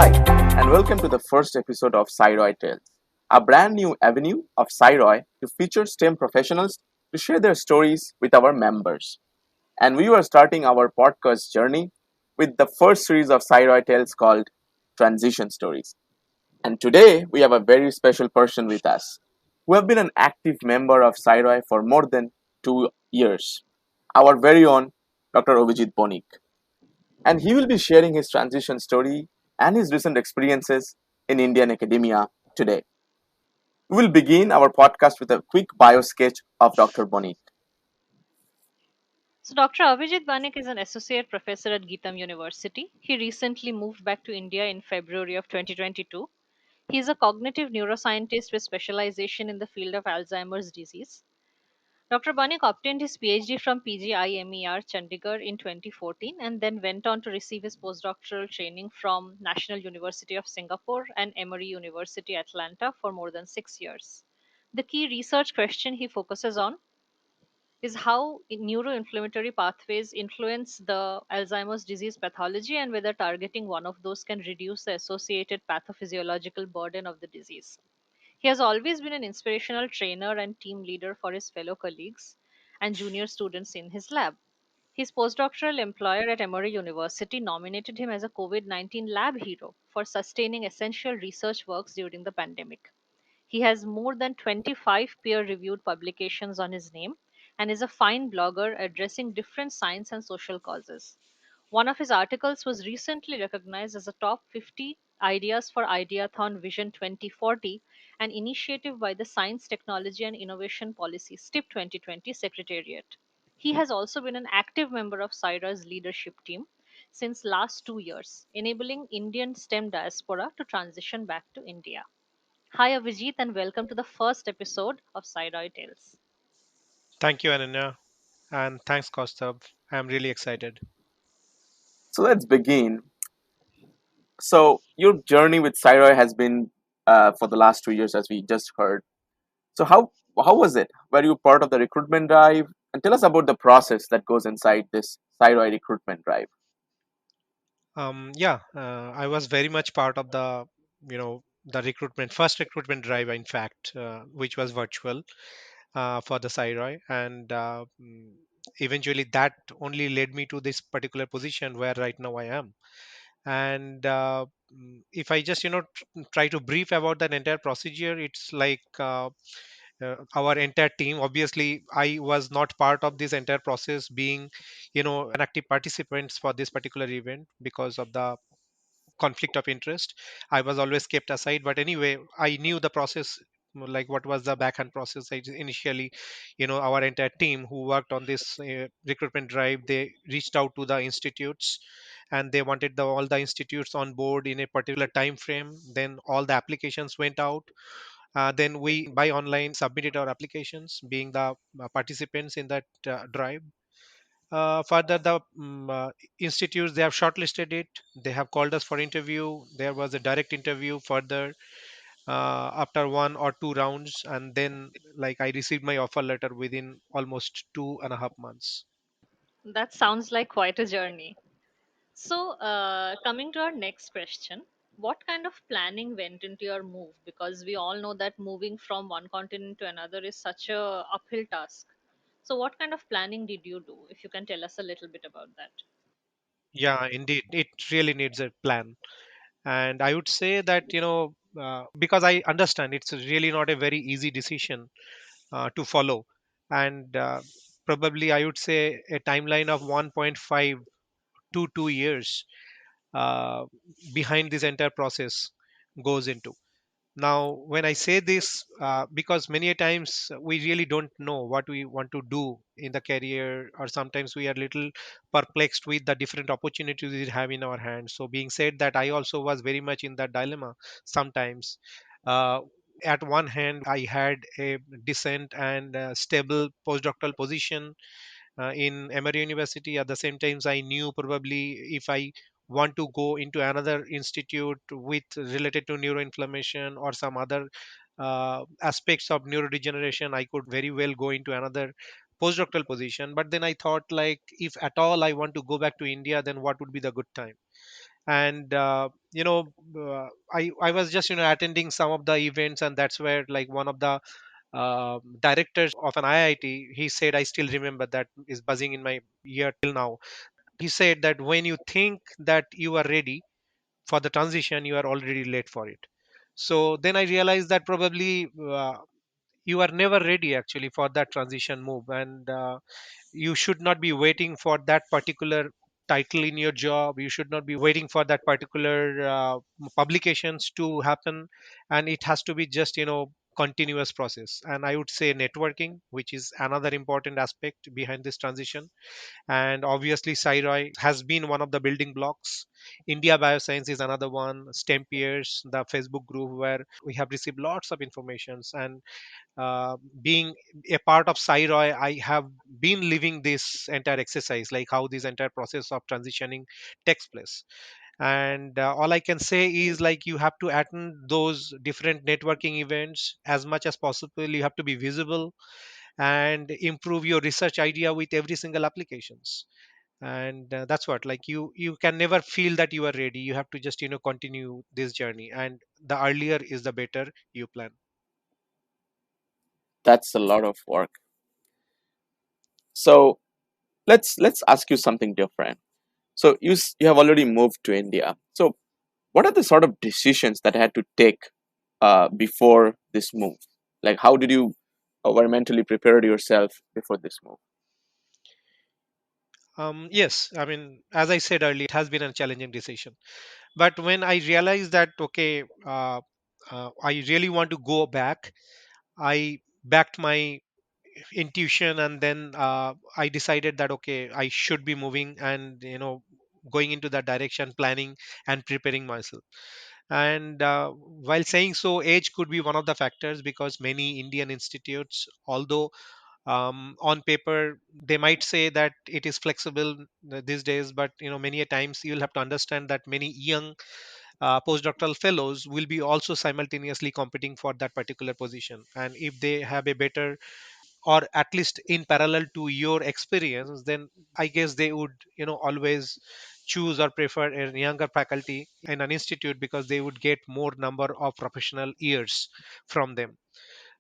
Hi, and welcome to the first episode of Sci-ROI Tales, a brand new avenue of Sci-ROI to feature STEM professionals to share their stories with our members. And we were starting our podcast journey with the first series of Sci-ROI Tales called Transition Stories. And today we have a very special person with us who have been an active member of Sci-ROI for more than 2 years. Our very own Dr. Avijit Banik, and he will be sharing his transition story and his recent experiences in Indian academia today. We will begin our podcast with a quick bio sketch of Dr. Bonik. So, Dr. Avijit Banik is an associate professor at GITAM University. He recently moved back to India in February of 2022. He is a cognitive neuroscientist with specialization in the field of Alzheimer's disease. Dr. Banik obtained his PhD from PGIMER Chandigarh in 2014 and then went on to receive his postdoctoral training from National University of Singapore and Emory University, Atlanta for more than 6 years. The key research question he focuses on is how neuroinflammatory pathways influence the Alzheimer's disease pathology and whether targeting one of those can reduce the associated pathophysiological burden of the disease. He has always been an inspirational trainer and team leader for his fellow colleagues and junior students in his lab. His postdoctoral employer at Emory University nominated him as a COVID 19 lab hero for sustaining essential research works during the pandemic. He has more than 25 peer reviewed publications on his name and is a fine blogger addressing different science and social causes. One of his articles was recently recognized as a top 50 ideas for Ideathon Vision 2040, an initiative by the Science, Technology and Innovation Policy STIP 2020 Secretariat. He has also been an active member of CIRA's leadership team since last 2 years, enabling Indian STEM diaspora to transition back to India. Hi, Avijit, and welcome to the first episode of Sci-ROI Tales. Thank you, Ananya, and thanks, Kaustav. I'm really excited. So let's begin. So your journey with Cyroy has been for the last 2 years, as we just heard. So how was it? Were you part of the recruitment drive? And tell us about the process that goes inside this Cyroy recruitment drive. I was very much part of the first recruitment drive, in fact, which was virtual for the Sci-ROI, and eventually that only led me to this particular position where right now I am. And if I just try to brief about that entire procedure, it's like our entire team. Obviously, I was not part of this entire process, being an active participant for this particular event because of the conflict of interest. I was always kept aside, but anyway, I knew the process, like what was the backhand process. Initially, our entire team who worked on this recruitment drive, they reached out to the institutes, and they wanted all the institutes on board in a particular time frame. Then all the applications went out. Then we by online submitted our applications, being the participants in that drive. Further, the institutes, they have shortlisted it. They have called us for interview. There was a direct interview further after 1 or 2 rounds, and then like I received my offer letter within almost 2.5 months. That sounds like quite a journey. So, coming to our next question, what kind of planning went into your move? Because we all know that moving from one continent to another is such a uphill task. So, what kind of planning did you do? If you can tell us a little bit about that. Yeah, indeed, it really needs a plan. And I would say that because I understand it's really not a very easy decision to follow. And probably I would say a timeline of 1.5 to 2 years uh, behind this entire process goes into. Now when I say this, because many a times we really don't know what we want to do in the career, or sometimes we are little perplexed with the different opportunities we have in our hands. So being said that, I also was very much in that dilemma sometimes. uh, at one hand, I had a decent and stable postdoctoral position in Emory University. At the same time, I knew probably if I want to go into another institute with related to neuroinflammation or some other aspects of neurodegeneration, I could very well go into another postdoctoral position. But then I thought, like, if at all I want to go back to India, then what would be the good time? And I was just attending some of the events, and that's where like one of the directors of an IIT, he said, I still remember, that is buzzing in my ear till now. He said that when you think that you are ready for the transition, you are already late for it. So then I realized that probably you are never ready actually for that transition move, and you should not be waiting for that particular title in your job. You should not be waiting for that particular publications to happen, and it has to be just continuous process. And I would say networking, which is another important aspect behind this transition. And obviously Sci-ROI has been one of the building blocks. India Bioscience is another one. STEM peers, the Facebook group where we have received lots of informations. And being a part of Sci-ROI, I have been living this entire exercise, like how this entire process of transitioning takes place. And all I can say is, like, you have to attend those different networking events as much as possible. You have to be visible and improve your research idea with every single applications. And that's what, like, you can never feel that you are ready. You have to just continue this journey, and the earlier is the better you plan. That's a lot of work. So let's ask you something different. So you have already moved to India. So what are the sort of decisions that I had to take before this move? Like, how did you were mentally prepared yourself before this move? Yes, I mean, as I said earlier, it has been a challenging decision. But when I realized that, okay, I really want to go back, I backed my intuition, and then I decided that, okay, I should be moving and going into that direction, planning and preparing myself. And while saying so, age could be one of the factors, because many Indian institutes, although on paper they might say that it is flexible these days, but many a times you'll have to understand that many young postdoctoral fellows will be also simultaneously competing for that particular position. And if they have a better, or at least in parallel to your experience, then I guess they would always choose or prefer a younger faculty in an institute, because they would get more number of professional years from them.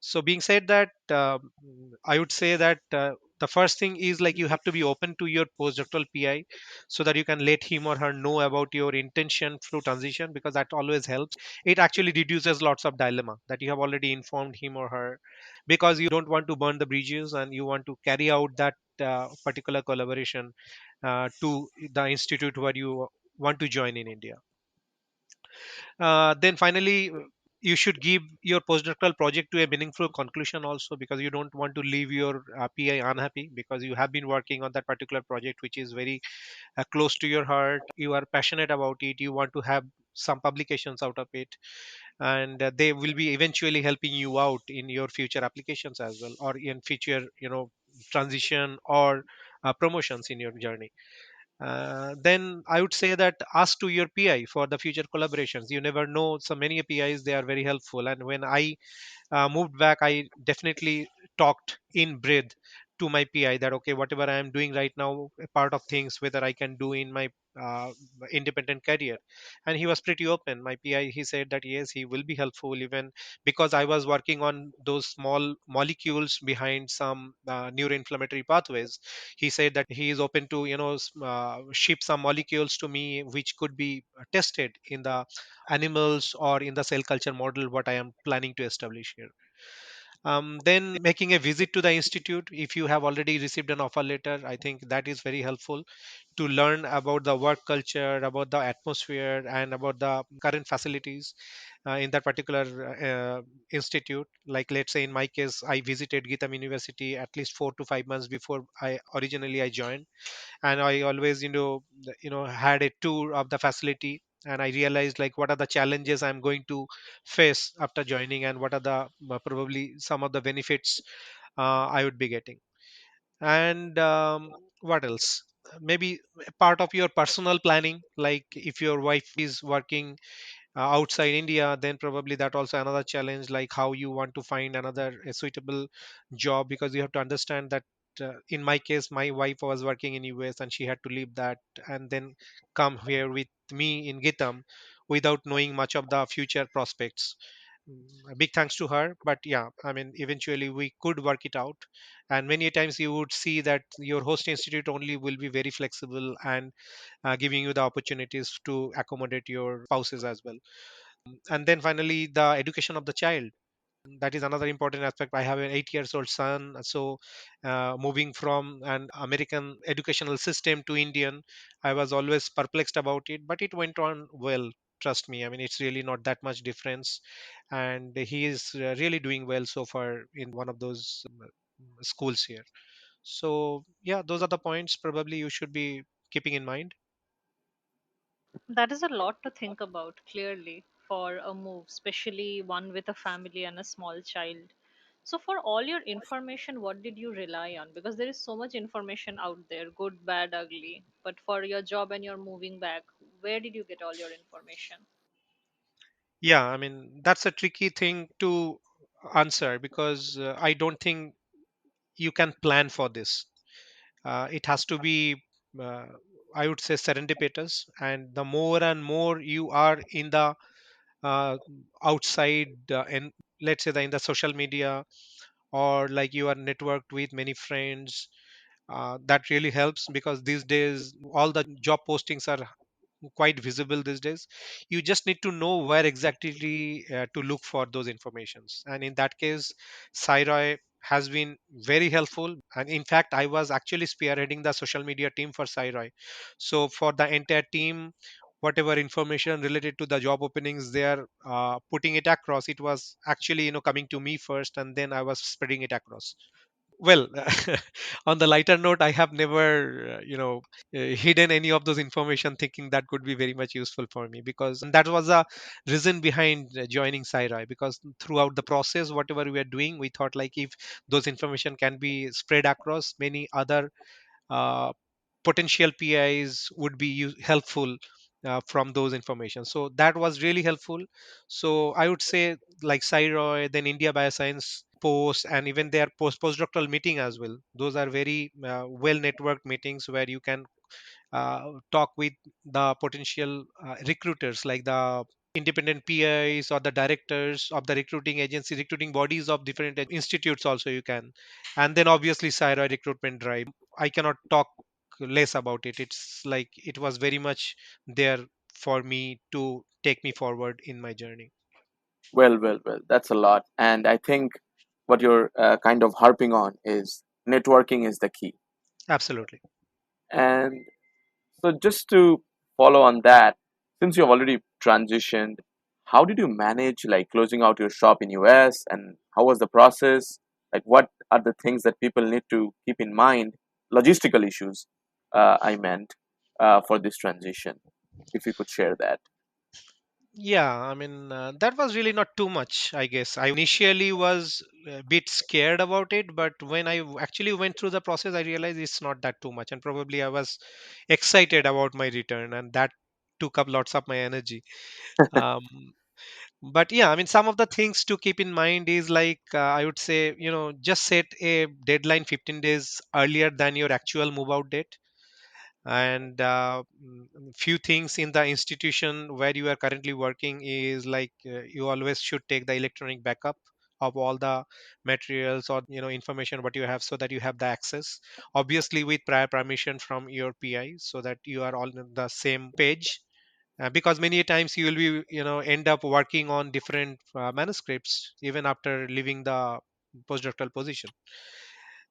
So being said that, I would say that the first thing is, like, you have to be open to your postdoctoral PI, so that you can let him or her know about your intention through transition, because that always helps. It actually reduces lots of dilemma that you have already informed him or her, because you don't want to burn the bridges, and you want to carry out that particular collaboration to the institute where you want to join in India. Then finally, you should give your postdoctoral project to a meaningful conclusion also, because you don't want to leave your PI unhappy, because you have been working on that particular project, which is very close to your heart. You are passionate about it. You want to have some publications out of it, and they will be eventually helping you out in your future applications as well, or in future transition or promotions in your journey. Then I would say that ask to your PI for the future collaborations. You never know. So many PIs, they are very helpful. And when I moved back, I definitely talked in breadth to my PI that, okay, whatever I am doing right now, a part of things whether I can do in my uh, independent career. And he was pretty open. My PI, he said that yes, he will be helpful, even because I was working on those small molecules behind some neuroinflammatory pathways. He said that he is open to ship some molecules to me which could be tested in the animals or in the cell culture model what I am planning to establish here. Then making a visit to the institute if you have already received an offer letter, I think that is very helpful to learn about the work culture, about the atmosphere, and about the current facilities in that particular institute. Like, let's say in my case, I visited GITAM University at least 4 to 5 months before I joined, and I always had a tour of the facility, and I realized, like, what are the challenges I'm going to face after joining, and what are the probably some of the benefits I would be getting. And what else? Maybe a part of your personal planning, like if your wife is working outside India, then probably that also another challenge, like how you want to find another a suitable job, because you have to understand that in my case, my wife was working in US and she had to leave that and then come here with me in GITAM without knowing much of the future prospects. A big thanks to her, but yeah, I mean, eventually we could work it out. And many times you would see that your host institute only will be very flexible and giving you the opportunities to accommodate your spouses as well. And then finally, the education of the child, that is another important aspect. I have an 8 years old son, so moving from an American educational system to Indian, I was always perplexed about it, but it went on well. Trust me, I mean, it's really not that much difference, and he is really doing well so far in one of those schools here. So yeah, those are the points probably you should be keeping in mind. That is a lot to think about, clearly, for a move, especially one with a family and a small child. So, for all your information, what did you rely on? Because there is so much information out there, good, bad, ugly. But for your job and you're moving back, where did you get all your information? Yeah, I mean, that's a tricky thing to answer because I don't think you can plan for this. It has to be, uh, I would say, serendipitous. And the more and more you are in the uh, outside, and let's say in the social media, or like you are networked with many friends, that really helps because these days all the job postings are quite visible these days. You just need to know where exactly to look for those informations, and in that case, Sci-ROI has been very helpful. And in fact, I was actually spearheading the social media team for Sci-ROI. So for the entire team, whatever information related to the job openings they are putting it across, it was actually coming to me first, and then I was spreading it across. Well, on the lighter note, I have never hidden any of those information thinking that could be very much useful for me, because that was a reason behind joining Sci-ROI. Because throughout the process, whatever we are doing, we thought like if those information can be spread across, many other uh, potential PIs would be helpful from those information. So that was really helpful. So I would say like Sci-ROI, then India Bioscience post, and even their postdoctoral meeting as well. Those are very well networked meetings where you can talk with the potential recruiters, like the independent PIs or the directors of the recruiting agency, recruiting bodies of different institutes also you can. And then obviously Sci-ROI recruitment drive. I cannot talk less about it. It's like it was very much there for me to take me forward in my journey. Well. That's a lot. And I think what you're kind of harping on is networking is the key. Absolutely. And so, just to follow on that, since you've already transitioned, how did you manage like closing out your shop in US, and how was the process? Like, what are the things that people need to keep in mind? Logistical issues, I meant, for this transition. If you could share that. Yeah, I mean, that was really not too much, I guess. I initially was a bit scared about it, but when I actually went through the process, I realized it's not that too much. And probably I was excited about my return, and that took up lots of my energy. Um, but yeah, I mean, some of the things to keep in mind is like, I would say, just set a deadline 15 days earlier than your actual move out date. And few things in the institution where you are currently working is like, you always should take the electronic backup of all the materials or information what you have, so that you have the access, obviously with prior permission from your PI, so that you are all on the same page. Because many times you will be end up working on different manuscripts even after leaving the postdoctoral position.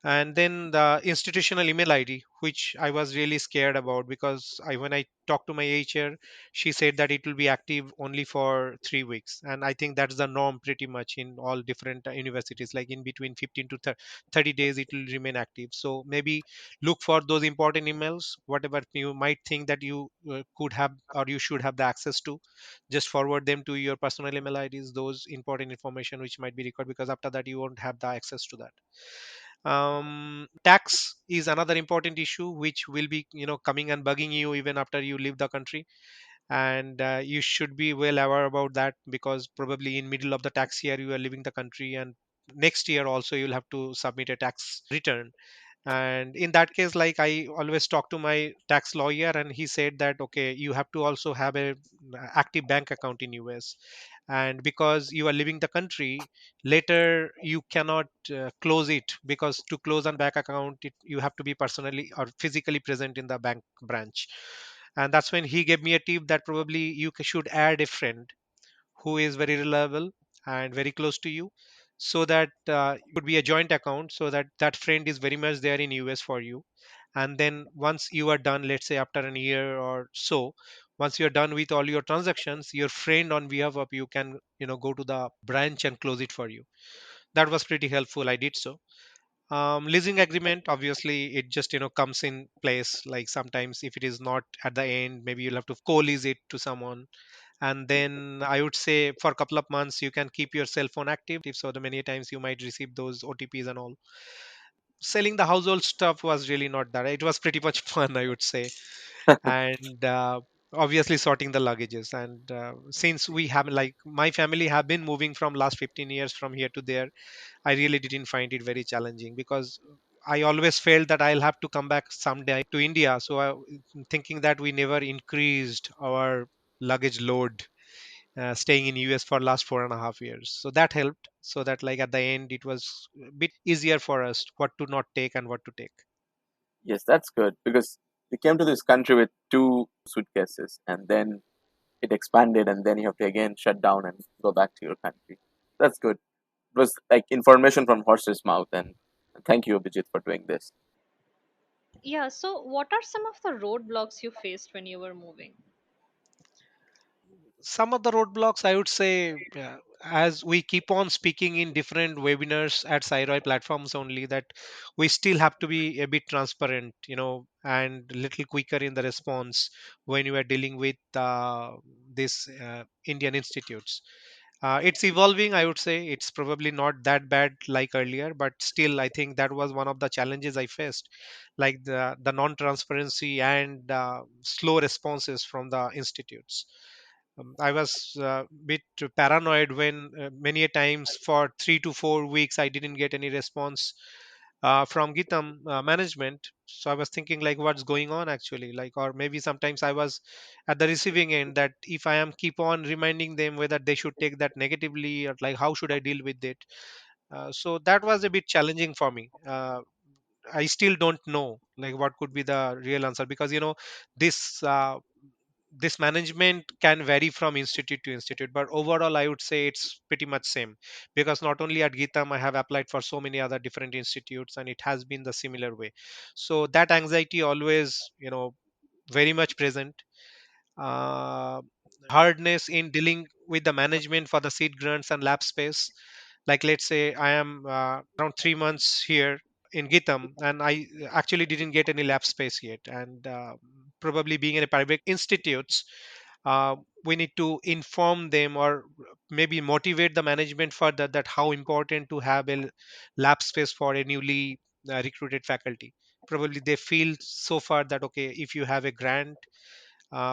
And then the institutional email ID, which I was really scared about, because when I talked to my HR, she said that it will be active only for 3 weeks, and I think that's the norm pretty much in all different universities, like in between 15 to 30 days it will remain active. So maybe look for those important emails, whatever you might think that you could have or you should have the access to, just forward them to your personal email IDs, those important information which might be required, because after that you won't have the access to that. Tax is another important issue which will be coming and bugging you even after you leave the country. And you should be well aware about that, because probably in middle of the tax year you are leaving the country, and next year also you'll have to submit a tax return. And in that case, like, I always talk to my tax lawyer, and he said that okay, you have to also have a active bank account in US, and because you are leaving the country later, you cannot close it, because to close an bank account, you have to be personally or physically present in the bank branch. And that's when he gave me a tip that probably you should add a friend who is very reliable and very close to you, so that could be a joint account, so that that friend is very much there in US for you. And then once you are done, let's say after a year or so, once you're done with all your transactions, your friend on behalf of you can, go to the branch and close it for you. That was pretty helpful. I did so. Leasing agreement, obviously it just comes in place. Like sometimes if it is not at the end, maybe you'll have to co-lease it to someone. And then I would say for a couple of months you can keep your cell phone active, so the many times you might receive those OTPs and all. Selling the household stuff was really not that, it was pretty much fun, I would say. And obviously sorting the luggages. And since we have, like, my family have been moving from last 15 years from here to there, I really didn't find it very challenging, because I always felt that I'll have to come back someday to India. So thinking that we never increased our luggage load, staying in US for last 4.5 years. So that helped. So that, like, at the end, it was a bit easier for us what to not take and what to take. Yes, that's good because you came to this country with two suitcases and then it expanded and then you have to again shut down and go back to your country. That's good. It was like information from horse's mouth, and thank you, Abhijit, for doing this. Yeah, so what are some of the roadblocks you faced when you were moving? Some of the roadblocks, I would say, as we keep on speaking in different webinars at Sci-ROI platforms only, that we still have to be a bit transparent, and little quicker in the response when you are dealing with these Indian institutes. It's evolving, I would say. It's probably not that bad like earlier, but still, I think that was one of the challenges I faced, like the non-transparency and slow responses from the institutes. I was a bit paranoid when many a times for 3 to 4 weeks I didn't get any response from GITAM management. So I was thinking, like, what's going on actually? Like, or maybe sometimes I was at the receiving end, that if I am keep on reminding them whether they should take that negatively, or like how should I deal with it. So that was a bit challenging for me. I still don't know like what could be the real answer, because this this management can vary from institute to institute, but overall I would say it's pretty much same, because not only at Gitam I have applied for so many other different institutes, and it has been the similar way. So that anxiety always, very much present. Hardness in dealing with the management for the seed grants and lab space. Like, let's say I am around 3 months here in Gitam, and I actually didn't get any lab space yet. And probably being in a private institutes, we need to inform them, or maybe motivate the management further, that how important to have a lab space for a newly recruited faculty. Probably they feel so far that okay, if you have a grant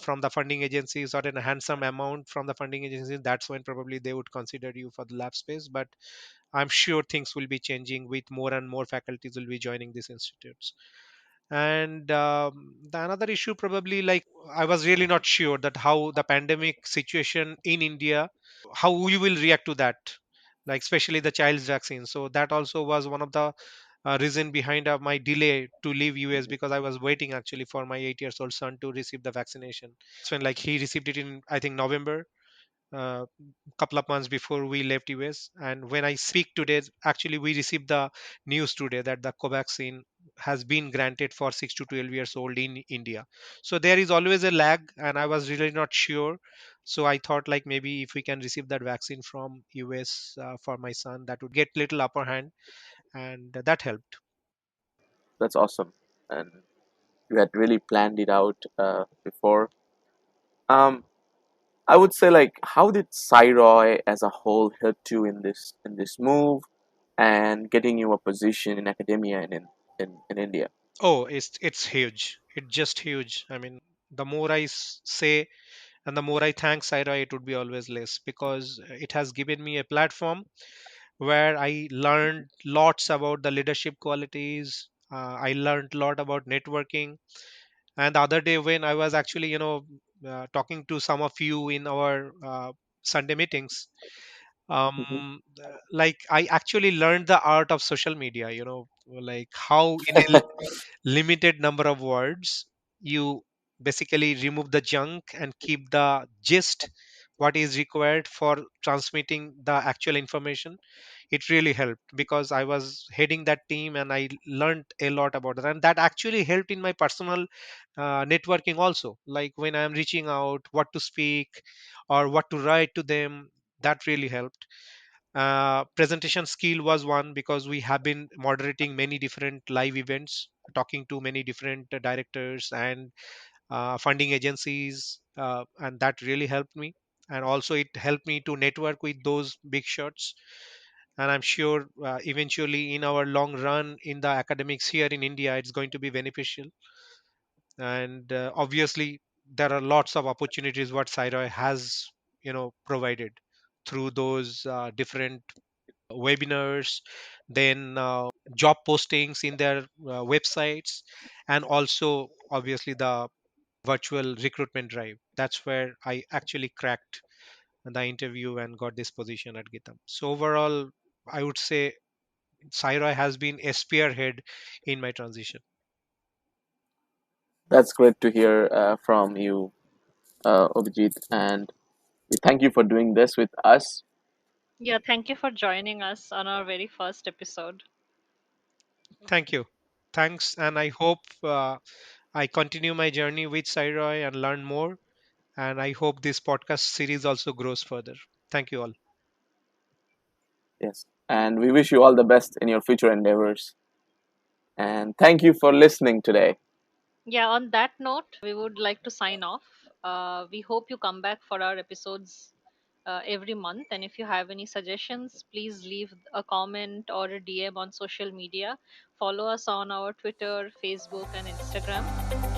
from the funding agencies, or in a handsome amount from the funding agencies, that's when probably they would consider you for the lab space. But I'm sure things will be changing with more and more faculties will be joining these institutes. And the another issue, probably, like, I was really not sure that how the pandemic situation in India, how we will react to that, like especially the child's vaccine. So that also was one of the reason behind my delay to leave US, because I was waiting actually for my 8 years old son to receive the vaccination. That's when, like, he received it in, I think, November, couple of months before we left US. And when I speak today, actually we received the news today that the Covaxin has been granted for 6 to 12 years old in India. So there is always a lag, and I was really not sure. So I thought, like, maybe if we can receive that vaccine from US for my son, that would get little upper hand, and that helped. That's awesome. And you had really planned it out before. Um, I would say, like, how did Sci-ROI as a whole help you in this move and getting you a position in academia and in India? Oh, it's huge. It's just huge. I mean, the more I say and the more I thank Saira, it would be always less, because it has given me a platform where I learned lots about the leadership qualities. I learned a lot about networking. And the other day, when I was actually, talking to some of you in our Sunday meetings, Mhm. like I actually learned the art of social media, like how in a limited number of words you basically remove the junk and keep the gist what is required for transmitting the actual information. It really helped because I was heading that team and I learned a lot about that, and that actually helped in my personal networking also, like when I am reaching out what to speak or what to write to them. That really helped. Presentation skill was one because we have been moderating many different live events, talking to many different directors and funding agencies, and that really helped me. And also it helped me to network with those big shots. And I'm sure eventually in our long run in the academics here in India, it's going to be beneficial. And obviously there are lots of opportunities what Sci-ROI has provided through those different webinars, then job postings in their websites, and also obviously the virtual recruitment drive. That's where I actually cracked the interview and got this position at GitHub. So overall, I would say Sci-ROI has been a spearhead in my transition. That's great to hear from you, Abhijit, and we thank you for doing this with us. Yeah, thank you for joining us on our very first episode. Thank you. Thanks, and I hope I continue my journey with Sci-ROI and learn more. And I hope this podcast series also grows further. Thank you all. Yes, and we wish you all the best in your future endeavors. And thank you for listening today. Yeah, on that note, we would like to sign off. We hope you come back for our episodes every month. And if you have any suggestions, please leave a comment or a DM on social media. Follow us on our Twitter, Facebook, and Instagram.